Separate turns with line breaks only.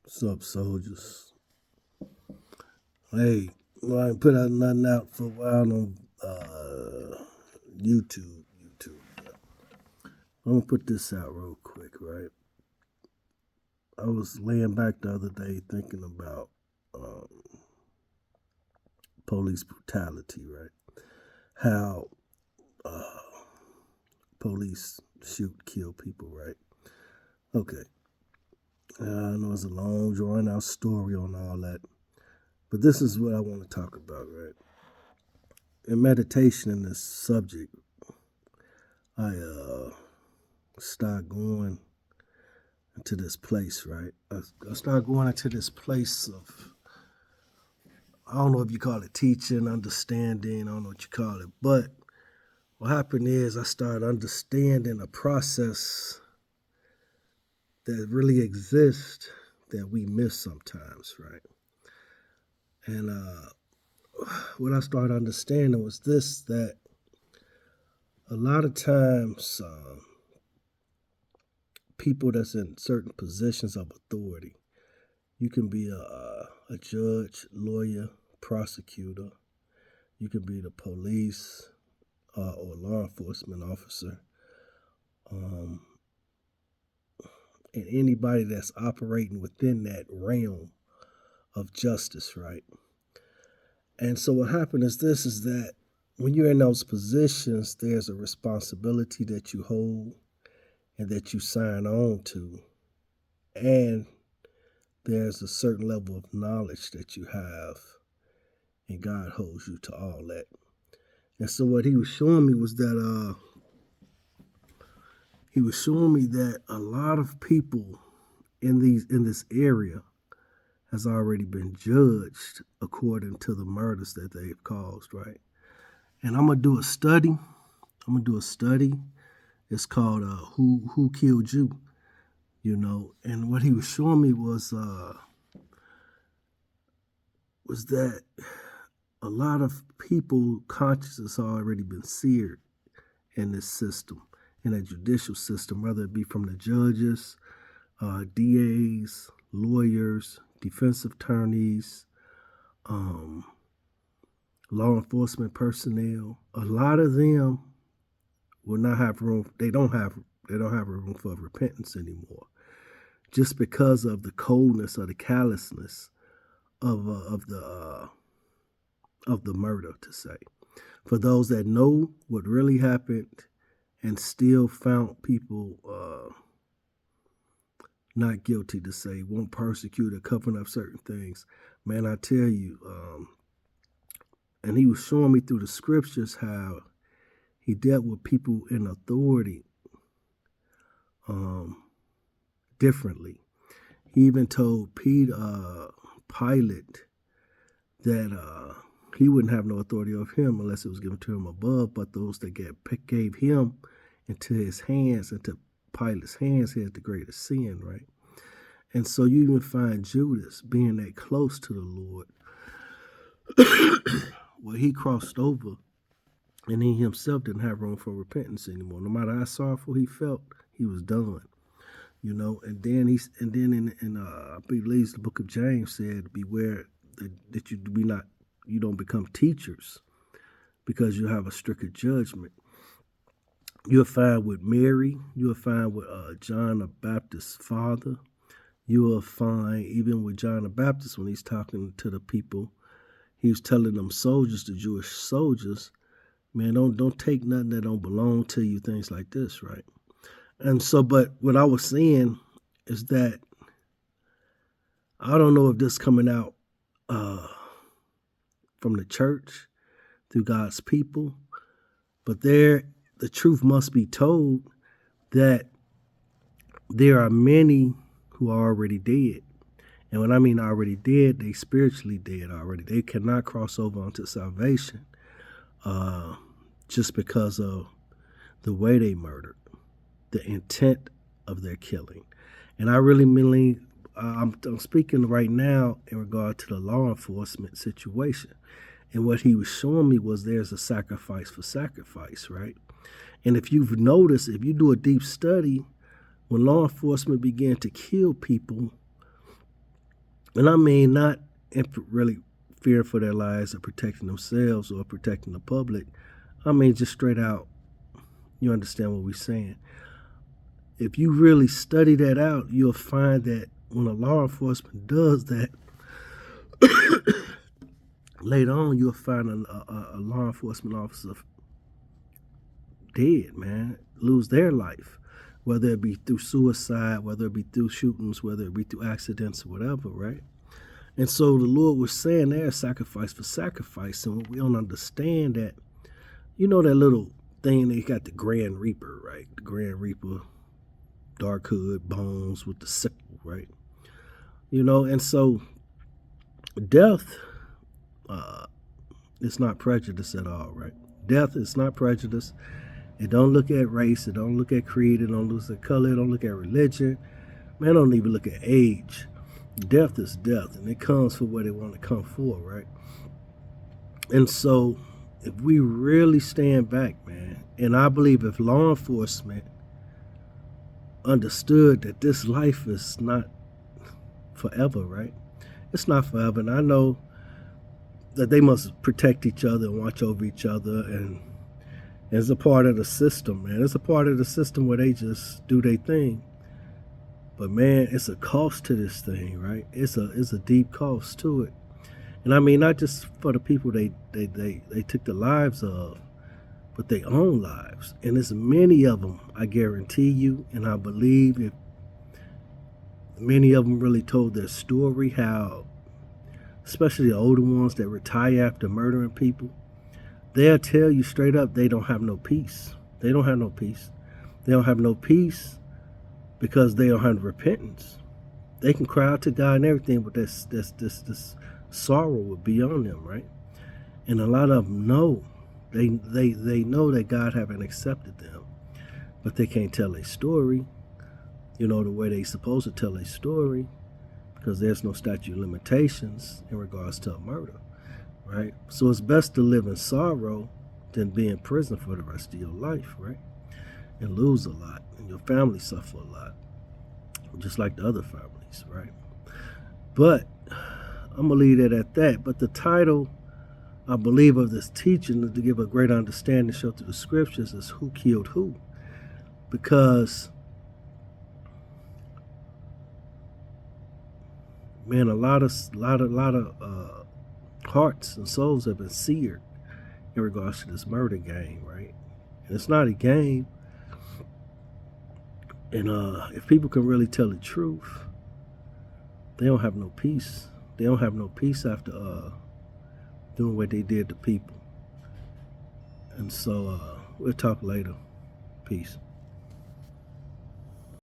What's up, soldiers? Hey, well, I ain't put out nothing out for a while on YouTube. I'm gonna put this out real quick, right? I was laying back the other day thinking about um, police brutality, right? How uh, police shoot, kill people, right? Okay. I know it's a long, drawn out story on all that, but this is what I want to talk about, right? In meditation in this subject, I start going into this place, right? I started going into this place of, I don't know if you call it teaching, understanding, I don't know what you call it, but what happened is I started understanding a process that really exists that we miss sometimes, right? And what I started understanding was this, that a lot of times people that's in certain positions of authority, you can be a judge, lawyer, prosecutor. You can be the police or law enforcement officer, um, and anybody that's operating within that realm of justice, right? And so what happened is this: is that when you're in those positions, there's a responsibility that you hold and that you sign on to, and there's a certain level of knowledge that you have, and God holds you to all that. And so what he was showing me was that he was showing me that a lot of people in this area has already been judged according to the murders that they've caused, right? And I'm gonna do a study. I'm gonna do a study. It's called "Who Killed You?" You know, and what he was showing me was that a lot of people conscience already been seared in this system, in a judicial system, whether it be from the judges, DAs, lawyers, defensive attorneys, um, law enforcement personnel. A lot of them will not have room. They don't have room for repentance anymore, just because of the coldness or the callousness of of the murder. To say, for those that know what really happened and still found people not guilty, to say won't persecute or covering up certain things, man, I tell you, and he was showing me through the scriptures how he dealt with people in authority um, differently. He even told Pilate that he wouldn't have no authority over him unless it was given to him above, but those that gave him into his hands, into Pilate's hands, he had the greatest sin, right? And so you even find Judas being that close to the Lord, where he crossed over and he himself didn't have room for repentance anymore. No matter how sorrowful he felt, he was done. You know, and then I believe the book of James said, "Beware that you don't become teachers, because you have a stricter judgment." You'll find with Mary, you'll find with John the Baptist's father, you will find even with John the Baptist when he's talking to the people, he was telling them soldiers, the Jewish soldiers, man, don't take nothing that don't belong to you, things like this, right? And so, but what I was saying is that I don't know if this coming out uh, from the church through God's people, but the truth must be told that there are many who are already dead. And when I mean already dead, they spiritually dead already. They cannot cross over onto salvation uh, just because of the way they murdered, the intent of their killing. And I really mean, I'm speaking right now in regard to the law enforcement situation. And what he was showing me was there's a sacrifice for sacrifice, right? And if you've noticed, if you do a deep study, when law enforcement began to kill people, And I mean not really fearing for their lives or protecting themselves or protecting the public. I mean just straight out, you understand what we're saying. If you really study that out, you'll find that when a law enforcement does that, later on you'll find a law enforcement officer dead, man, lose their life, whether it be through suicide, whether it be through shootings, whether it be through accidents or whatever, right? And so the Lord was saying there, sacrifice for sacrifice. And we don't understand that, you know, that little thing, they got the Grand Reaper, right? The Grand Reaper, dark hood, bones with the sickle, right? You know, and so death is not prejudice at all, right? Death is not prejudice. It don't look at race. It don't look at creed. It don't look at color. It don't look at religion. Man, don't even look at age. Death is death, and it comes for what it want to come for, right? And so if we really stand back, man, and I believe if law enforcement understood that this life is not forever, right? It's not forever. And I know that they must protect each other and watch over each other, and it's a part of the system, man. It's a part of the system where they just do their thing. But man, it's a cost to this thing, right? It's a deep cost to it. And I mean not just for the people they took the lives of, but their own lives. And there's many of them, I guarantee you, and I believe if many of them really told their story, how, especially the older ones that retire after murdering people, they'll tell you straight up they don't have no peace. They don't have no peace. They don't have no peace because they don't have repentance. They can cry out to God and everything, but this sorrow will be on them, right? And a lot of them know. They know that God haven't accepted them, but they can't tell a story, you know, the way they supposed to tell a story, because there's no statute of limitations in regards to a murder, right? So it's best to live in sorrow than be in prison for the rest of your life, right? And lose a lot, and your family suffer a lot, just like the other families, right? But I'm gonna leave it at that. But the title, I believe, of this teaching, to give a great understanding, show through the scriptures, is Who Killed Who? Because, man, a lot of hearts and souls have been seared in regards to this murder game, right? And it's not a game. And if people can really tell the truth, they don't have no peace. They don't have no peace after doing what they did to people. And so we'll talk later. Peace.